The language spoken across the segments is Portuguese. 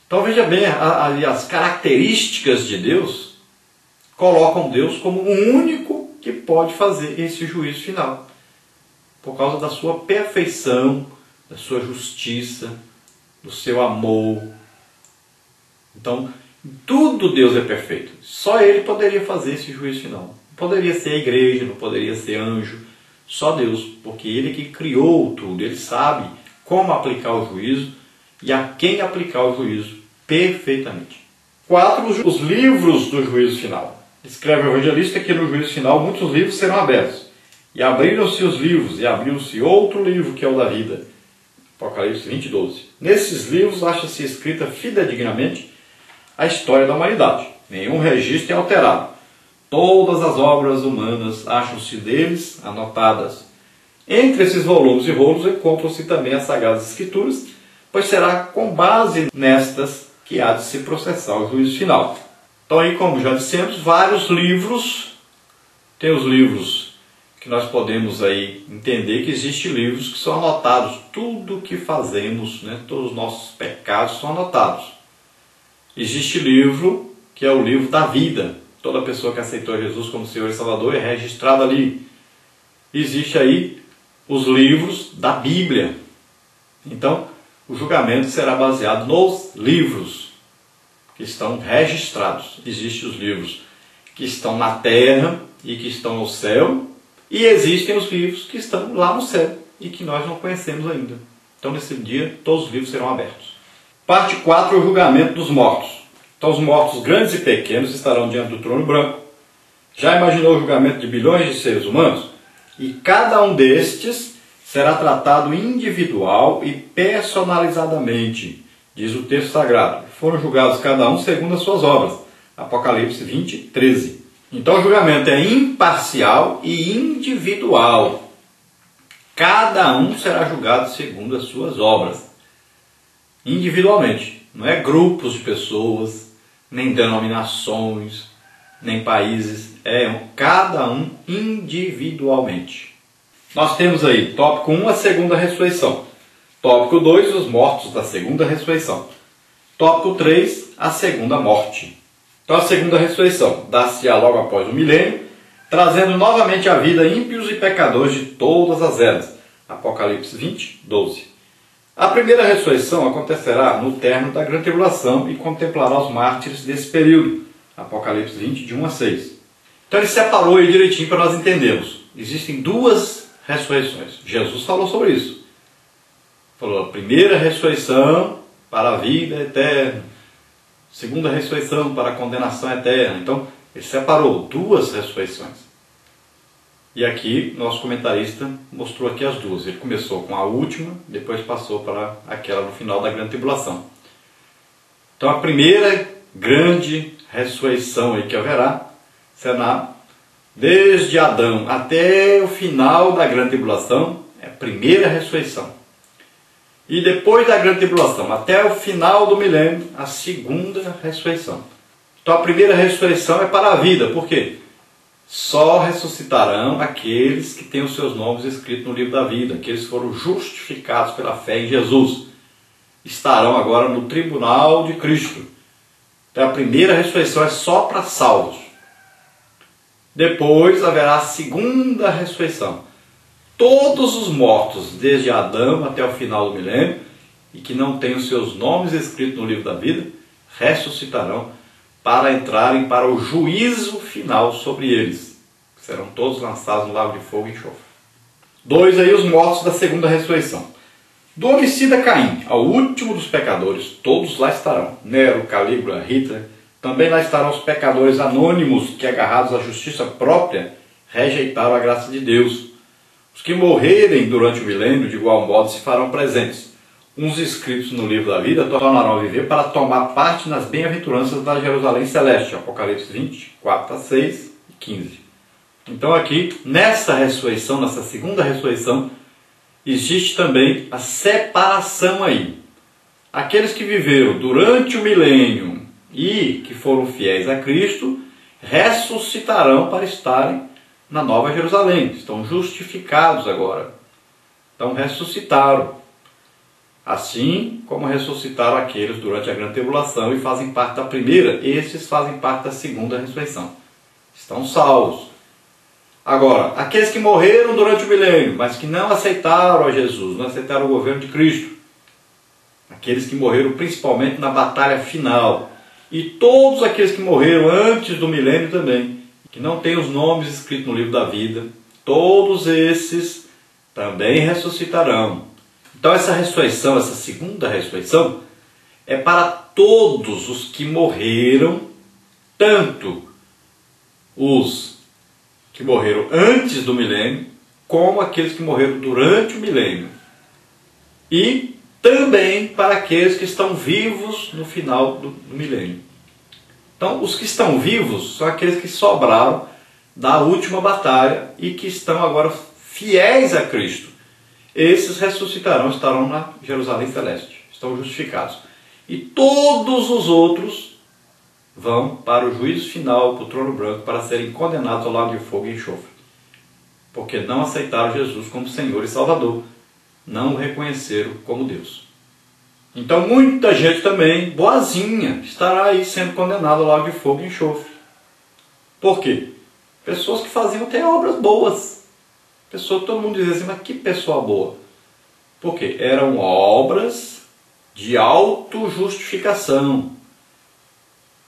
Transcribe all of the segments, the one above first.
Então veja bem, as características de Deus colocam Deus como o único que pode fazer esse juízo final. Por causa da sua perfeição, da sua justiça, do seu amor. Então, tudo Deus é perfeito. Só Ele poderia fazer esse juízo final. Não poderia ser a igreja, não poderia ser anjo. Só Deus, porque Ele que criou tudo. Ele sabe como aplicar o juízo e a quem aplicar o juízo perfeitamente. 4. Os livros do juízo final. Escreve o evangelista que no juízo final muitos livros serão abertos. E abriram-se os livros, e abriu-se outro livro que é o da vida. Apocalipse 20, 12. Nesses livros acha-se escrita fidedignamente a história da humanidade. Nenhum registro é alterado. Todas as obras humanas acham-se deles anotadas. Entre esses volumes e rolos encontram-se também as Sagradas Escrituras, pois será com base nestas que há de se processar o juízo final. Então aí, como já dissemos, vários livros. Tem os livros que nós podemos aí entender que existem livros que são anotados. Tudo que fazemos, né, todos os nossos pecados são anotados. Existe livro que é o livro da vida. Toda pessoa que aceitou Jesus como Senhor e Salvador é registrada ali. Existe aí os livros da Bíblia. Então, o julgamento será baseado nos livros que estão registrados. Existem os livros que estão na terra e que estão no céu. E existem os livros que estão lá no céu e que nós não conhecemos ainda. Então, nesse dia, todos os livros serão abertos. Parte 4, o julgamento dos mortos. Então, os mortos grandes e pequenos estarão diante do trono branco. Já imaginou o julgamento de bilhões de seres humanos? E cada um destes será tratado individual e personalizadamente, diz o texto sagrado. Foram julgados cada um segundo as suas obras. Apocalipse 20, 13. Então o julgamento é imparcial e individual. Cada um será julgado segundo as suas obras. Individualmente. Não é grupos de pessoas, nem denominações, nem países. É cada um individualmente. Nós temos aí, tópico 1, a segunda ressurreição. Tópico 2, os mortos da segunda ressurreição. Tópico 3, a segunda morte. Então a segunda ressurreição dá-se-á logo após o milênio, trazendo novamente à vida ímpios e pecadores de todas as eras. Apocalipse 20, 12. A primeira ressurreição acontecerá no término da grande tribulação e contemplará os mártires desse período. Apocalipse 20, de 1 a 6. Então ele separou aí direitinho para nós entendermos. Existem duas ressurreições. Jesus falou sobre isso. Falou a primeira ressurreição para a vida eterna. Segunda ressurreição para a condenação eterna. Então, ele separou duas ressurreições. E aqui, nosso comentarista mostrou aqui as duas. Ele começou com a última, depois passou para aquela no final da grande tribulação. Então, a primeira grande ressurreição aí que haverá será desde Adão até o final da grande tribulação, é a primeira ressurreição. E depois da grande tribulação, até o final do milênio, a segunda ressurreição. Então a primeira ressurreição é para a vida. Por quê? Só ressuscitarão aqueles que têm os seus nomes escritos no livro da vida, aqueles que foram justificados pela fé em Jesus. Estarão agora no tribunal de Cristo. Então a primeira ressurreição é só para salvos. Depois haverá a segunda ressurreição. Todos os mortos, desde Adão até o final do milênio, e que não têm os seus nomes escritos no livro da vida, ressuscitarão para entrarem para o juízo final sobre eles. Serão todos lançados no lago de fogo e enxofre. 2. Aí os mortos da segunda ressurreição. Do homicida Caim ao último dos pecadores, todos lá estarão. Nero, Calígula, Hitler. Também lá estarão os pecadores anônimos que, agarrados à justiça própria, rejeitaram a graça de Deus. Os que morrerem durante o milênio, de igual modo, se farão presentes. Uns inscritos no livro da vida tornarão a viver para tomar parte nas bem-aventuranças da Jerusalém Celeste. Apocalipse 20, 4 a 6 e 15. Então aqui, nessa ressurreição, nessa segunda ressurreição, existe também a separação aí. Aqueles que viveram durante o milênio e que foram fiéis a Cristo, ressuscitarão para estarem na Nova Jerusalém. Estão justificados agora. Então ressuscitaram. Assim como ressuscitaram aqueles durante a grande tribulação e fazem parte da primeira, estes fazem parte da segunda ressurreição. Estão salvos. Agora, aqueles que morreram durante o milênio, mas que não aceitaram a Jesus, não aceitaram o governo de Cristo, aqueles que morreram principalmente na batalha final, e todos aqueles que morreram antes do milênio também, que não têm os nomes escritos no livro da vida, todos esses também ressuscitarão. Então essa ressurreição, essa segunda ressurreição, é para todos os que morreram, tanto os que morreram antes do milênio, como aqueles que morreram durante o milênio. E também para aqueles que estão vivos no final do milênio. Então, os que estão vivos são aqueles que sobraram da última batalha e que estão agora fiéis a Cristo. Esses ressuscitarão, estarão na Jerusalém Celeste, estão justificados. E todos os outros vão para o juízo final, para o trono branco, para serem condenados ao lago de fogo e enxofre. Porque não aceitaram Jesus como Senhor e Salvador, não o reconheceram como Deus. Então muita gente também, boazinha, estará aí sendo condenada ao lago de fogo e enxofre. Por quê? Pessoas que faziam até obras boas. Pessoas que todo mundo dizia assim, mas que pessoa boa. Por quê? Eram obras de autojustificação.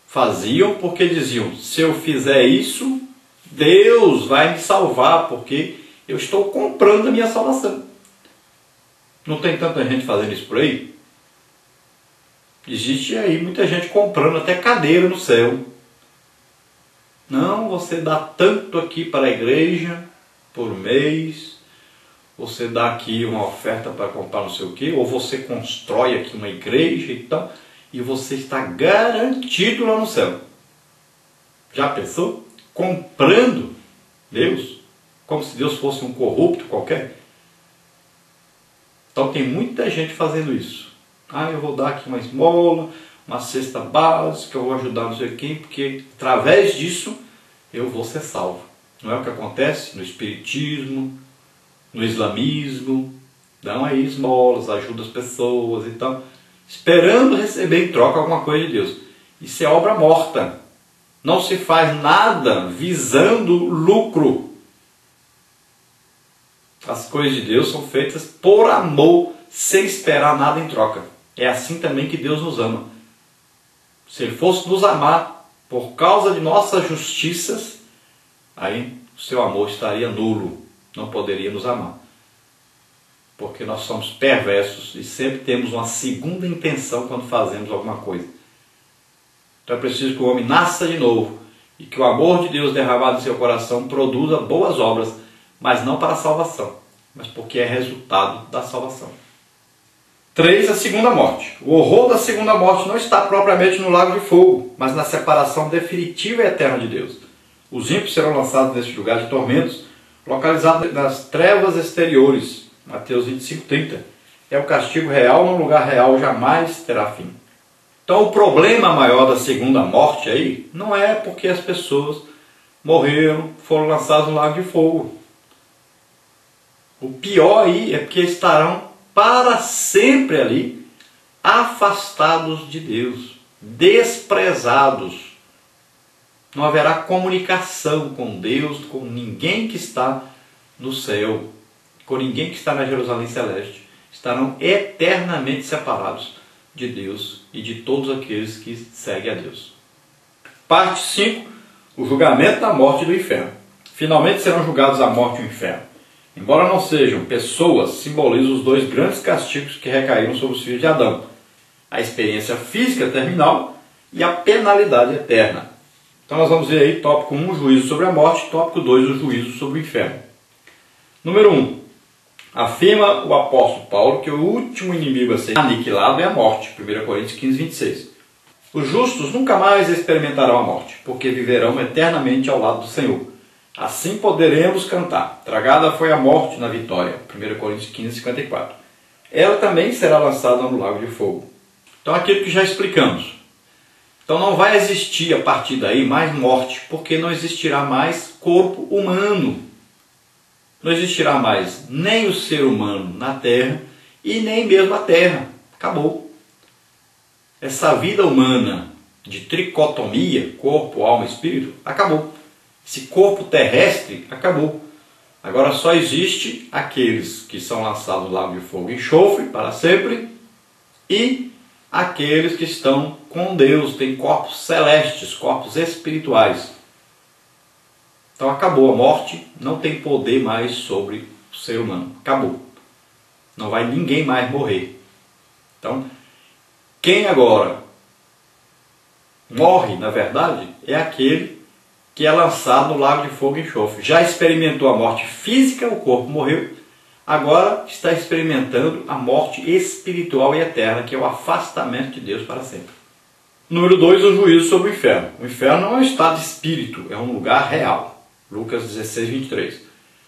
Faziam porque diziam, se eu fizer isso, Deus vai me salvar, porque eu estou comprando a minha salvação. Não tem tanta gente fazendo isso por aí? Existe aí muita gente comprando até cadeira no céu. Não, você dá tanto aqui para a igreja por mês, você dá aqui uma oferta para comprar não sei o quê, ou você constrói aqui uma igreja e tal, e você está garantido lá no céu. Já pensou? Comprando Deus, como se Deus fosse um corrupto qualquer. Então tem muita gente fazendo isso. Ah, eu vou dar aqui uma esmola, uma cesta básica, eu vou ajudar não sei quem, porque através disso eu vou ser salvo. Não é o que acontece no espiritismo, no islamismo? Dão aí esmolas, ajudam as pessoas e tal, esperando receber em troca alguma coisa de Deus. Isso é obra morta. Não se faz nada visando lucro. As coisas de Deus são feitas por amor, sem esperar nada em troca. É assim também que Deus nos ama. Se Ele fosse nos amar por causa de nossas justiças, aí o seu amor estaria nulo, não poderia nos amar. Porque nós somos perversos e sempre temos uma segunda intenção quando fazemos alguma coisa. Então é preciso que o homem nasça de novo e que o amor de Deus derramado em seu coração produza boas obras, mas não para a salvação, mas porque é resultado da salvação. 3. A segunda morte. O horror da segunda morte não está propriamente no lago de fogo, mas na separação definitiva e eterna de Deus. Os ímpios serão lançados neste lugar de tormentos, localizado nas trevas exteriores. Mateus 25:30. É o castigo real num lugar real, jamais terá fim. Então o problema maior da segunda morte aí não é porque as pessoas morreram, foram lançadas no lago de fogo. O pior aí é porque estarão para sempre ali, afastados de Deus, desprezados. Não haverá comunicação com Deus, com ninguém que está no céu, com ninguém que está na Jerusalém Celeste. Estarão eternamente separados de Deus e de todos aqueles que seguem a Deus. Parte 5. O julgamento da morte e do inferno. Finalmente serão julgados a morte e o inferno. Embora não sejam pessoas, simbolizam os dois grandes castigos que recaíram sobre os filhos de Adão: a experiência física terminal e a penalidade eterna. Então nós vamos ver aí tópico 1, o juízo sobre a morte, tópico 2, o juízo sobre o inferno. Número 1. Afirma o apóstolo Paulo que o último inimigo a ser aniquilado é a morte. 1 Coríntios 15:26. Os justos nunca mais experimentarão a morte, porque viverão eternamente ao lado do Senhor. Assim poderemos cantar: tragada foi a morte na vitória. 1 Coríntios 15:54. Ela também será lançada no lago de fogo. Então aquilo que já explicamos. Então não vai existir a partir daí mais morte, porque não existirá mais corpo humano. Não existirá mais nem o ser humano na terra e nem mesmo a terra. Acabou. Essa vida humana de tricotomia, corpo, alma e espírito, acabou. Esse corpo terrestre acabou. Agora só existe aqueles que são lançados no lago de fogo e enxofre para sempre e aqueles que estão com Deus, têm corpos celestes, corpos espirituais. Então acabou. A morte não tem poder mais sobre o ser humano. Acabou. Não vai ninguém mais morrer. Então, quem agora morre, na verdade, é aquele que é lançado no lago de fogo e enxofre. Já experimentou a morte física, o corpo morreu. Agora está experimentando a morte espiritual e eterna, que é o afastamento de Deus para sempre. Número 2, o juízo sobre o inferno. O inferno não é um estado de espírito, é um lugar real. Lucas 16, 23.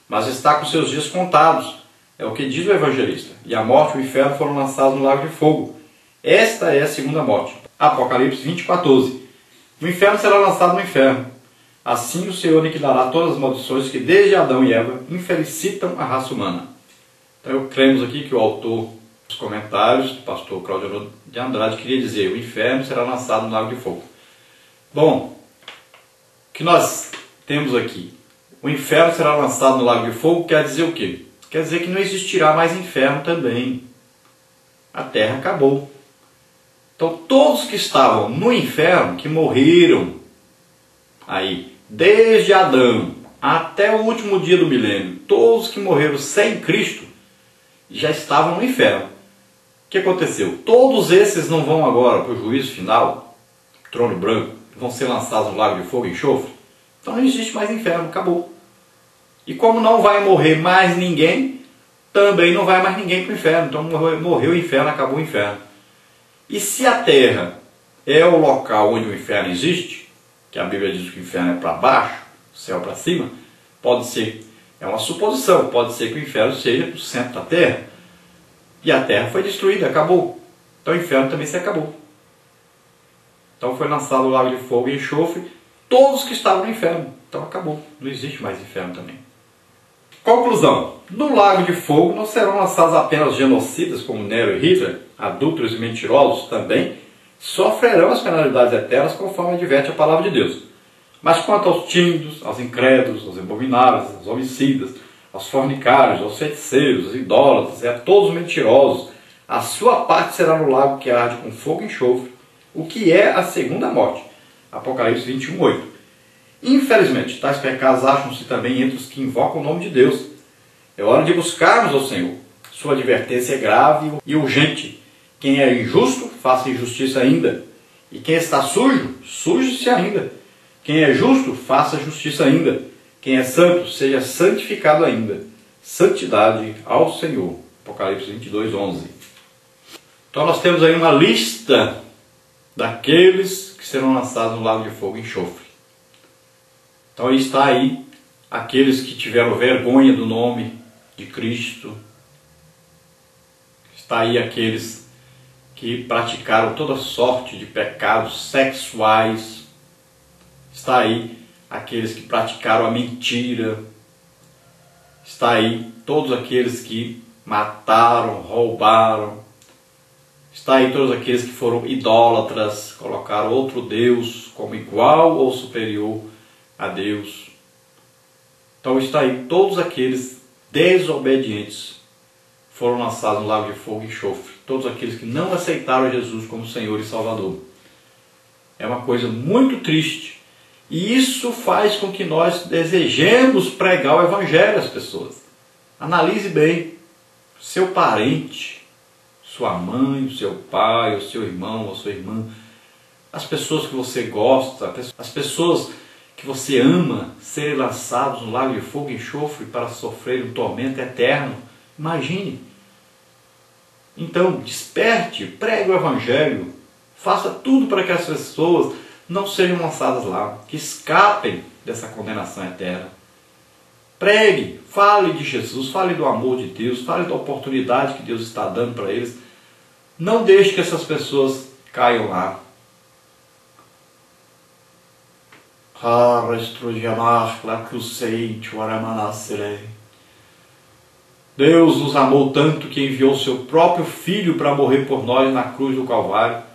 Mas está com seus dias contados. É o que diz o evangelista. E a morte e o inferno foram lançados no lago de fogo. Esta é a segunda morte. Apocalipse 20, 14. O inferno será lançado no inferno. Assim o Senhor aniquilará todas as maldições que desde Adão e Eva infelicitam a raça humana. Então cremos aqui que o autor dos comentários, do pastor Cláudio de Andrade, queria dizer: o inferno será lançado no lago de fogo. Bom, o que nós temos aqui? O inferno será lançado no lago de fogo quer dizer o quê? Quer dizer que não existirá mais inferno também. A terra acabou. Então todos que estavam no inferno, que morreram aí, desde Adão até o último dia do milênio, todos que morreram sem Cristo, já estavam no inferno. O que aconteceu? Todos esses não vão agora para o juízo final, trono branco, vão ser lançados no lago de fogo e enxofre? Então não existe mais inferno, acabou. E como não vai morrer mais ninguém, também não vai mais ninguém para o inferno. Então morreu o inferno, acabou o inferno. E se a terra é o local onde o inferno existe, que a Bíblia diz que o inferno é para baixo, o céu para cima, pode ser, é uma suposição, pode ser que o inferno seja no centro da terra. E a terra foi destruída, acabou. Então o inferno também se acabou. Então foi lançado o lago de fogo e enxofre, todos que estavam no inferno. Então acabou, não existe mais inferno também. Conclusão: no lago de fogo não serão lançados apenas genocidas como Nero e Hitler, adúlteros e mentirosos também sofrerão as penalidades eternas conforme adverte a palavra de Deus. Mas quanto aos tímidos, aos incrédulos, aos abomináveis, aos homicidas, aos fornicários, aos feiticeiros, aos idólatras e a todos os mentirosos, a sua parte será no lago que arde com fogo e enxofre, o que é a segunda morte. Apocalipse 21, 8. Infelizmente, tais pecados acham-se também entre os que invocam o nome de Deus. É hora de buscarmos ao Senhor. Sua advertência é grave e urgente. Quem é injusto, faça injustiça ainda. E quem está sujo, suje-se ainda. Quem é justo, faça justiça ainda. Quem é santo, seja santificado ainda. Santidade ao Senhor. Apocalipse 22, 11. Então nós temos aí uma lista daqueles que serão lançados no lago de fogo e enxofre. Então aí está aí aqueles que tiveram vergonha do nome de Cristo. Está aí aqueles que praticaram toda sorte de pecados sexuais. Está aí aqueles que praticaram a mentira. Está aí todos aqueles que mataram, roubaram. Está aí todos aqueles que foram idólatras, colocaram outro Deus como igual ou superior a Deus. Então está aí todos aqueles desobedientes foram lançados no lago de fogo e enxofre. Todos aqueles que não aceitaram Jesus como Senhor e Salvador. É uma coisa muito triste. E isso faz com que nós desejemos pregar o Evangelho às pessoas. Analise bem. Seu parente, sua mãe, o seu pai, o seu irmão ou sua irmã, as pessoas que você gosta, as pessoas que você ama serem lançados no lago de fogo e enxofre para sofrer um tormento eterno. Imagine. Então, desperte, pregue o Evangelho, faça tudo para que as pessoas não sejam lançadas lá, que escapem dessa condenação eterna. Pregue, fale de Jesus, fale do amor de Deus, fale da oportunidade que Deus está dando para eles. Não deixe que essas pessoas caiam lá. Deus nos amou tanto que enviou seu próprio Filho para morrer por nós na cruz do Calvário.